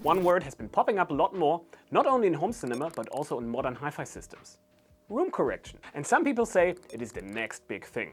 One word has been popping up a lot more, not only in home cinema, but also in modern hi-fi systems. Room correction. And some people say it is the next big thing.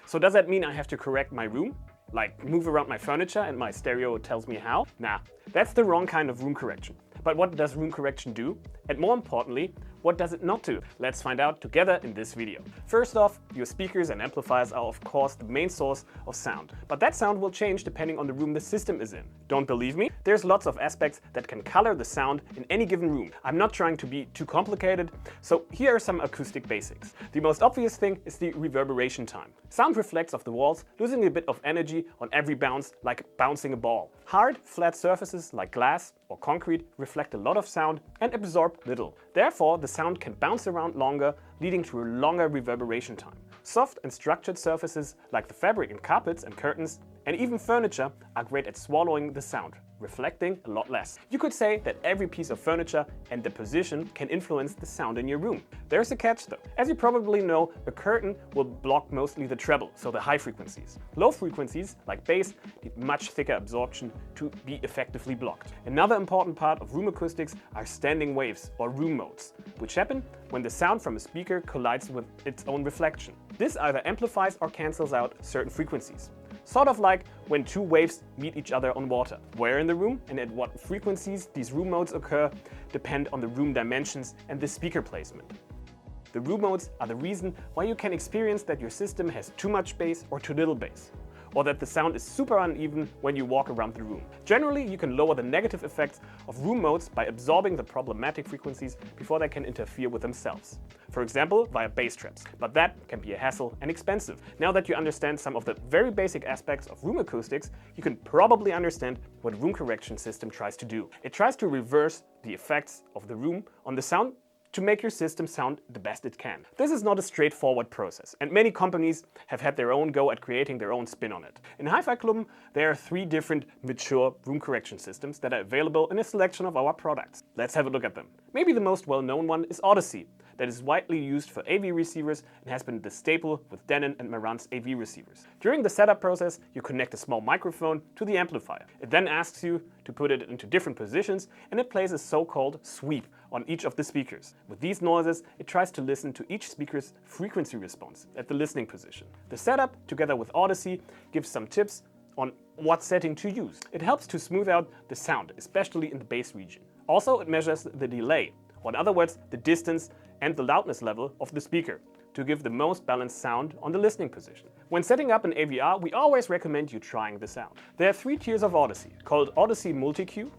So does that mean I have to correct my room? Like move around my furniture and my stereo tells me how? Nah, that's the wrong kind of room correction. But what does room correction do? And more importantly, what does it not do? Let's find out together in this video. First off, your speakers and amplifiers are of course the main source of sound. But that sound will change depending on the room the system is in. Don't believe me? There's lots of aspects that can color the sound in any given room. I'm not trying to be too complicated, so here are some acoustic basics. The most obvious thing is the reverberation time. Sound reflects off the walls, losing a bit of energy on every bounce, like bouncing a ball. Hard, flat surfaces like glass or concrete reflect a lot of sound and absorb little. Therefore, the sound can bounce around longer, leading to a longer reverberation time. Soft and structured surfaces like the fabric in carpets and curtains and even furniture are great at swallowing the sound, reflecting a lot less. You could say that every piece of furniture and the position can influence the sound in your room. There's a catch though. As you probably know, a curtain will block mostly the treble, so the high frequencies. Low frequencies, like bass, need much thicker absorption to be effectively blocked. Another important part of room acoustics are standing waves, or room modes, which happen when the sound from a speaker collides with its own reflection. This either amplifies or cancels out certain frequencies. Sort of like when two waves meet each other on water. Where in the room and at what frequencies these room modes occur depend on the room dimensions and the speaker placement. The room modes are the reason why you can experience that your system has too much bass or too little bass, or that the sound is super uneven when you walk around the room. Generally, you can lower the negative effects of room modes by absorbing the problematic frequencies before they can interfere with themselves. For example, via bass traps. But that can be a hassle and expensive. Now that you understand some of the very basic aspects of room acoustics, you can probably understand what room correction system tries to do. It tries to reverse the effects of the room on the sound to make your system sound the best it can. This is not a straightforward process, and many companies have had their own go at creating their own spin on it. In HiFi-Klubben, there are 3 different mature room correction systems that are available in a selection of our products. Let's have a look at them. Maybe the most well-known one is Audyssey, that is widely used for AV receivers and has been the staple with Denne and Marantz AV receivers. During the setup process, you connect a small microphone to the amplifier. It then asks you to put it into different positions, and it plays a so-called sweep on each of the speakers. With these noises, it tries to listen to each speaker's frequency response at the listening position. The setup, together with Audyssey, gives some tips on what setting to use. It helps to smooth out the sound, especially in the bass region. Also, it measures the delay, or in other words, the distance and the loudness level of the speaker, to give the most balanced sound on the listening position. When setting up an AVR, we always recommend you trying this out. There are 3 tiers of Audyssey, called Audyssey Multi-Q,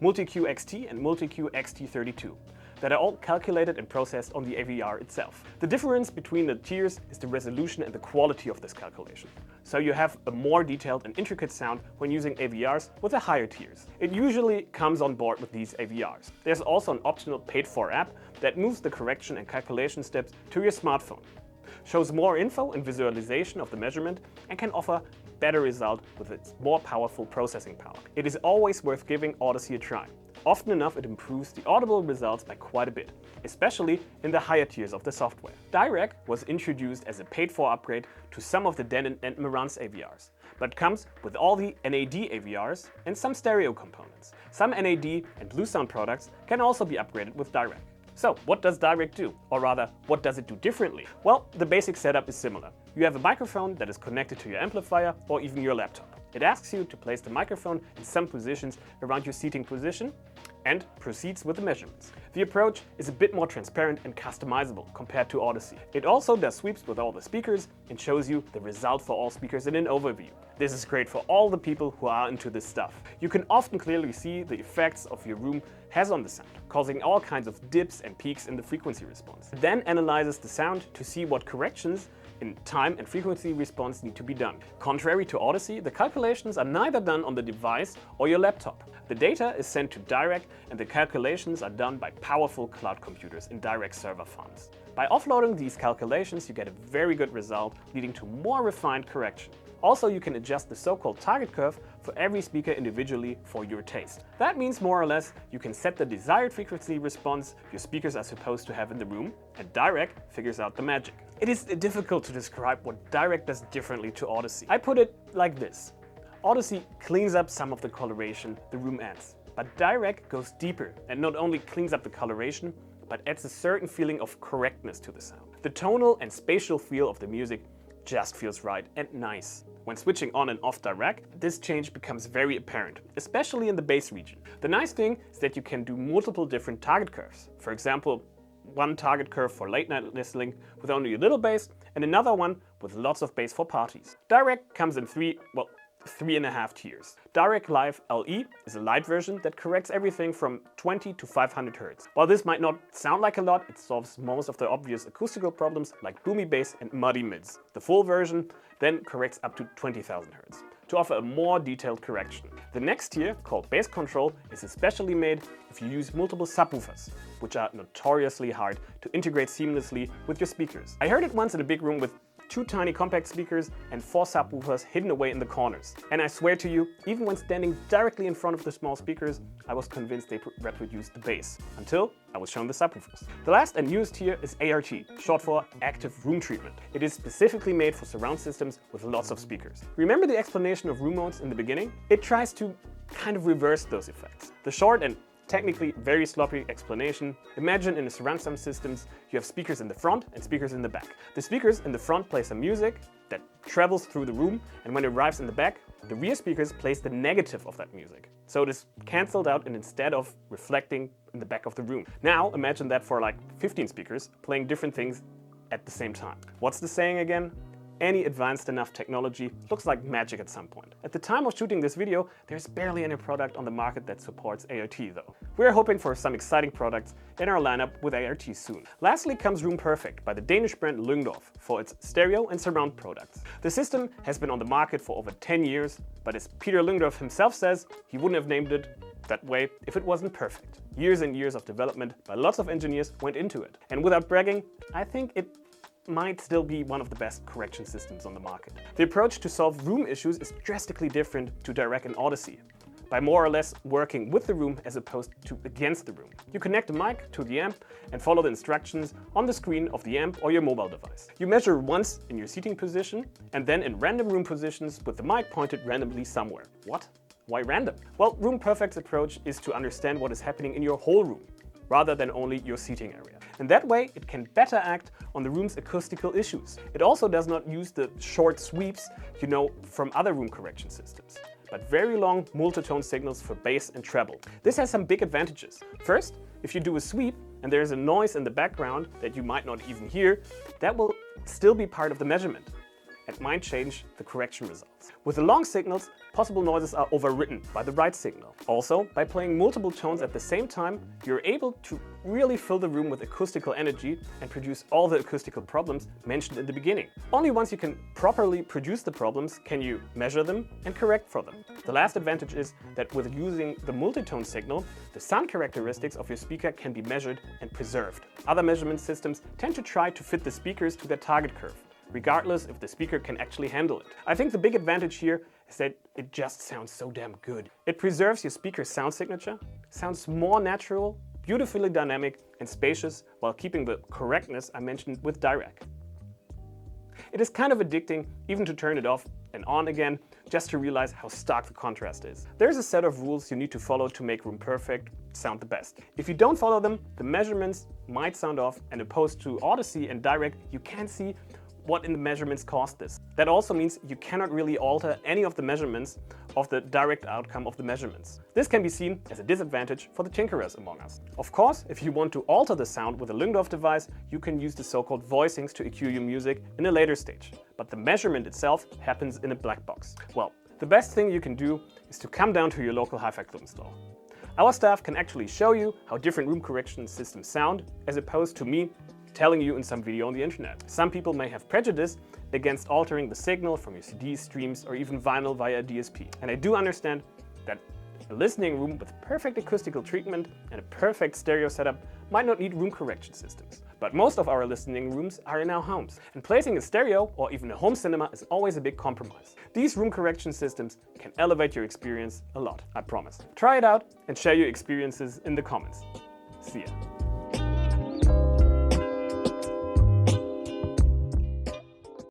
Multi-Q XT and Multi-Q XT32, that are all calculated and processed on the AVR itself. The difference between the tiers is the resolution and the quality of this calculation. So you have a more detailed and intricate sound when using AVRs with the higher tiers. It usually comes on board with these AVRs. There's also an optional paid-for app that moves the correction and calculation steps to your smartphone, shows more info and visualization of the measurement, and can offer better result with its more powerful processing power. It is always worth giving Audyssey a try. Often enough, it improves the audible results by quite a bit, especially in the higher tiers of the software. Dirac was introduced as a paid-for upgrade to some of the Denne and Marantz AVRs, but comes with all the NAD AVRs and some stereo components. Some NAD and Bluesound products can also be upgraded with Dirac. So, what does Dirac do? Or rather, what does it do differently? Well, the basic setup is similar. You have a microphone that is connected to your amplifier or even your laptop. It asks you to place the microphone in some positions around your seating position and proceeds with the measurements. The approach is a bit more transparent and customizable compared to Audyssey. It also does sweeps with all the speakers and shows you the result for all speakers in an overview. This is great for all the people who are into this stuff. You can often clearly see the effects of your room has on the sound, causing all kinds of dips and peaks in the frequency response. It then analyzes the sound to see what corrections in time and frequency response need to be done. Contrary to Audyssey, the calculations are neither done on the device or your laptop. The data is sent to Dirac and the calculations are done by powerful cloud computers in Dirac server farms. By offloading these calculations, you get a very good result, leading to more refined correction. Also, you can adjust the so-called target curve for every speaker individually for your taste. That means more or less you can set the desired frequency response your speakers are supposed to have in the room, and Dirac figures out the magic. It is difficult to describe what Dirac does differently to Audyssey. I put it like this. Audyssey cleans up some of the coloration the room adds. But Dirac goes deeper and not only cleans up the coloration, but adds a certain feeling of correctness to the sound. The tonal and spatial feel of the music just feels right and nice. When switching on and off Dirac, this change becomes very apparent, especially in the bass region. The nice thing is that you can do multiple different target curves. For example, one target curve for late night listening with only a little bass, and another one with lots of bass for parties. Dirac comes in 3.5 tiers. Dirac Live LE is a light version that corrects everything from 20 to 500 Hz. While this might not sound like a lot, it solves most of the obvious acoustical problems like boomy bass and muddy mids. The full version then corrects up to 20,000 Hz to offer a more detailed correction. The next tier, called Bass Control, is especially made if you use multiple subwoofers, which are notoriously hard to integrate seamlessly with your speakers. I heard it once in a big room with 2 tiny compact speakers and 4 subwoofers hidden away in the corners. And I swear to you, even when standing directly in front of the small speakers, I was convinced they reproduced the bass, until I was shown the subwoofers. The last and newest tier is ART, short for Active Room Treatment. It is specifically made for surround systems with lots of speakers. Remember the explanation of room modes in the beginning? It tries to kind of reverse those effects. The short and technically very sloppy explanation: imagine in a surround sound systems you have speakers in the front and speakers in the back. The speakers in the front play some music that travels through the room, and when it arrives in the back, the rear speakers plays the negative of that music. So it is cancelled out, and instead of reflecting in the back of the room. Now imagine that for like 15 speakers playing different things at the same time. What's the saying again? Any advanced enough technology looks like magic at some point. At the time of shooting this video, there's barely any product on the market that supports ART though. We're hoping for some exciting products in our lineup with ART soon. Lastly comes RoomPerfect by the Danish brand Lyngdorf for its stereo and surround products. The system has been on the market for over 10 years, but as Peter Lyngdorf himself says, he wouldn't have named it that way if it wasn't perfect. Years and years of development by lots of engineers went into it. And without bragging, I think it might still be one of the best correction systems on the market. The approach to solve room issues is drastically different to Dirac and Audyssey, by more or less working with the room as opposed to against the room. You connect a mic to the amp and follow the instructions on the screen of the amp or your mobile device. You measure once in your seating position and then in random room positions with the mic pointed randomly somewhere. What? Why random? Well, RoomPerfect's approach is to understand what is happening in your whole room, rather than only your seating area. And that way, it can better act on the room's acoustical issues. It also does not use the short sweeps you know from other room correction systems, but very long multitone signals for bass and treble. This has some big advantages. First, if you do a sweep and there is a noise in the background that you might not even hear, that will still be part of the measurement and might change the correction results. With the long signals, possible noises are overwritten by the right signal. Also, by playing multiple tones at the same time, you're able to really fill the room with acoustical energy and produce all the acoustical problems mentioned in the beginning. Only once you can properly produce the problems can you measure them and correct for them. The last advantage is that with using the multitone signal, the sound characteristics of your speaker can be measured and preserved. Other measurement systems tend to try to fit the speakers to their target curve, regardless if the speaker can actually handle it. I think the big advantage here is that it just sounds so damn good. It preserves your speaker's sound signature, sounds more natural, beautifully dynamic and spacious, while keeping the correctness I mentioned with Dirac. It is kind of addicting even to turn it off and on again, just to realize how stark the contrast is. There's a set of rules you need to follow to make RoomPerfect sound the best. If you don't follow them, the measurements might sound off, and opposed to Audyssey and Dirac, you can't see what in the measurements caused this. That also means you cannot really alter any of the measurements of the direct outcome of the measurements. This can be seen as a disadvantage for the tinkerers among us. Of course, if you want to alter the sound with a Lyngdorf device, you can use the so-called voicings to EQ your music in a later stage. But the measurement itself happens in a black box. Well, the best thing you can do is to come down to your local HiFi club store. Our staff can actually show you how different room correction systems sound, as opposed to me telling you in some video on the internet. Some people may have prejudice against altering the signal from your CD streams or even vinyl via a DSP. And I do understand that a listening room with perfect acoustical treatment and a perfect stereo setup might not need room correction systems. But most of our listening rooms are in our homes, and placing a stereo or even a home cinema is always a big compromise. These room correction systems can elevate your experience a lot, I promise. Try it out and share your experiences in the comments. See ya.